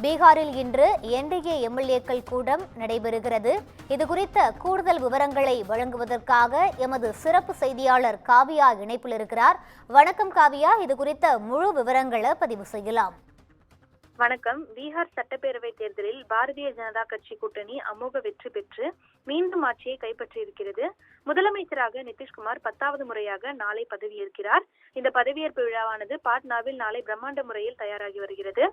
பீகாரில் இன்று என்டிஏ எம்எல்ஏக்கள் கூட்டம் நடைபெறுகிறது. இதுகுறித்த கூடுதல் விவரங்களை வழங்குவதற்காக எமது சிறப்பு செய்தியாளர் காவியா இணைப்பில் இருக்கிறார். வணக்கம் காவியா, இதுகுறித்த முழு விவரங்களை பதிவு செய்யலாம். வணக்கம். பீகார் சட்டப்பேரவை தேர்தலில் பாரதிய ஜனதா கட்சி கூட்டணி அமோக வெற்றி பெற்று மீண்டும் ஆட்சியை கைப்பற்றியிருக்கிறது. முதலமைச்சராக நிதிஷ்குமார் 10வது முறையாக நாளை பதவியேற்கிறார். இந்த பதவியேற்பு விழாவானது பாட்னாவில் நாளை பிரம்மாண்ட முறையில் தயாராகி வருகிறது.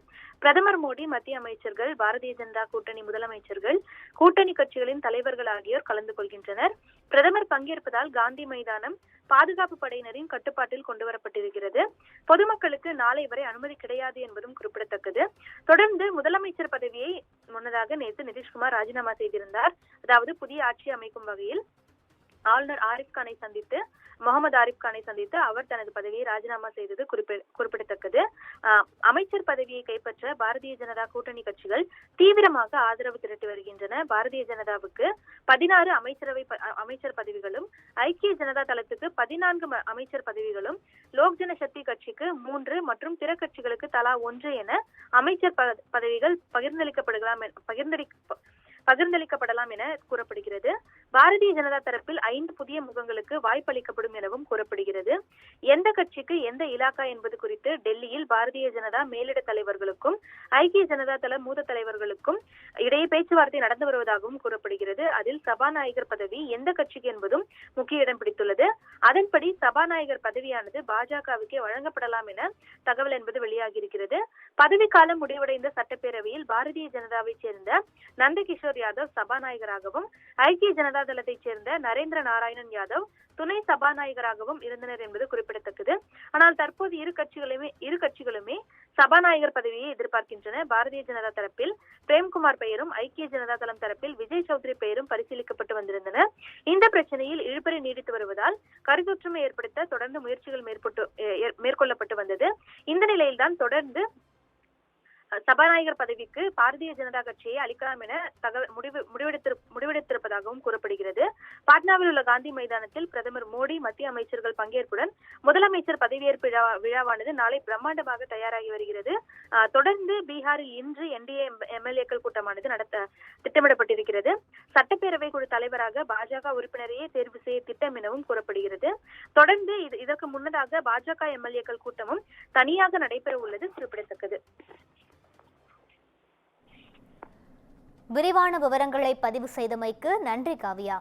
பிரதமர் மோடி, மத்திய அமைச்சர்கள், பாரதிய ஜனதா கூட்டணி முதலமைச்சர்கள், கூட்டணி கட்சிகளின் தலைவர்கள் ஆகியோர் கலந்து கொள்கின்றனர். பிரதமர் பங்கேற்பதால் காந்தி மைதானம் பாதுகாப்பு படையினரின் கட்டுப்பாட்டில் கொண்டுவரப்பட்டிருக்கிறது. பொதுமக்களுக்கு நாளை வரை அனுமதி கிடையாது என்பதும் குறிப்பிடத்தக்கது. தொடர்ந்து முதலமைச்சர் பதவியை முன்னதாக நேற்று நிதிஷ்குமார் ராஜினாமா செய்திருந்தார். அதாவது புதிய ஆட்சி அமைக்கும் வகையில் ஆளுநர் முகமது ஆரிஃப் கானை சந்தித்து அவர் தனது பதவியை ராஜினாமா செய்தது குறிப்பிடத்தக்கது. அமைச்சர் பதவியை கைப்பற்ற பாரதிய ஜனதா கூட்டணி கட்சிகள் தீவிரமாக ஆதரவு திரட்டி வருகின்றன. பாரதிய ஜனதாவுக்கு 16 அமைச்சர் பதவிகளும், ஐக்கிய ஜனதா தளத்துக்கு 14 அமைச்சர் பதவிகளும், லோக் ஜனசக்தி கட்சிக்கு 3 மற்றும் பிற கட்சிகளுக்கு தலா 1 என அமைச்சர் பதவிகள் பகிர்ந்தளிக்கப்படலாம் என கூறப்படுகிறது. பாரதிய ஜனதா தரப்பில் 5 புதிய முகங்களுக்கு வாய்ப்பளிக்கப்படும் எனவும் கூறப்படுகிறது. எந்த கட்சிக்கு எந்த இலாக்கா என்பது குறித்து டெல்லியில் பாரதிய ஜனதா மேலிட தலைவர்களுக்கும் ஐக்கிய ஜனதா தள மூத்த தலைவர்களுக்கும் இடையே பேச்சுவார்த்தை நடந்து வருவதாகவும் கூறப்படுகிறது. அதில் சபாநாயகர் பதவி எந்த கட்சிக்கு என்பதும் முக்கிய இடம் பிடித்துள்ளது. அதன்படி சபாநாயகர் பதவியானது பாஜகவுக்கே வழங்கப்படலாம் என தகவல் என்பது வெளியாகியிருக்கிறது. பதவிக்காலம் முடிவடைந்த சட்டப்பேரவையில் பாரதிய ஜனதாவை சேர்ந்த நந்தகிஷோர் யாதவ் சபாநாயகராகவும், ஐக்கிய ஜனதா தளத்தைச் சேர்ந்த நரேந்திர நாராயணன் யாதவ் துணை சபாநாயகராகவும் இருந்தனர் என்பது குறிப்பிடத்தக்கது. ஆனால் தற்போது இரு கட்சிகளுமே சபாநாயகர் பதவியை எதிர்பார்க்கின்றன. பாரதிய ஜனதா தரப்பில் பிரேம்குமார் பெயரும், ஐக்கிய ஜனதா தளம் தரப்பில் விஜய் சௌத்ரி பெயரும் பரிசீலிக்கப்பட்டு வந்திருந்தன. இந்த பிரச்சனையில் இழுபறி நீடித்து வருவதால் கருத்தொற்றுமை ஏற்படுத்த தொடர்ந்து முயற்சிகள் மேற்கொள்ளப்பட்டு வந்தது. இந்த நிலையில்தான் தொடர்ந்து சபாநாயகர் பதவிக்கு பாரதிய ஜனதா கட்சியை அளிக்கலாம் என முடிவெடுத்திருப்பதாகவும் கூறப்படுகிறது. பாட்னாவில் உள்ள காந்தி மைதானத்தில் பிரதமர் மோடி, மத்திய அமைச்சர்கள் பங்கேற்புடன் முதலமைச்சர் பதவியேற்பு விழாவானது நாளை பிரம்மாண்டமாக தயாராகி வருகிறது. தொடர்ந்து பீகாரில் இன்று என்டிஏ எம்எல்ஏக்கள் கூட்டமானது நடத்த திட்டமிடப்பட்டிருக்கிறது. சட்டப்பேரவை குழு தலைவராக பாஜக உறுப்பினரையே தேர்வு செய்ய திட்டம் எனவும் கூறப்படுகிறது. தொடர்ந்து இதற்கு முன்னதாக பாஜக எம்எல்ஏக்கள் கூட்டமும் தனியாக நடைபெற உள்ளது குறிப்பிடத்தக்கது. விரிவான விவரங்களை பதிவு செய்தமைக்கு நன்றி காவியா.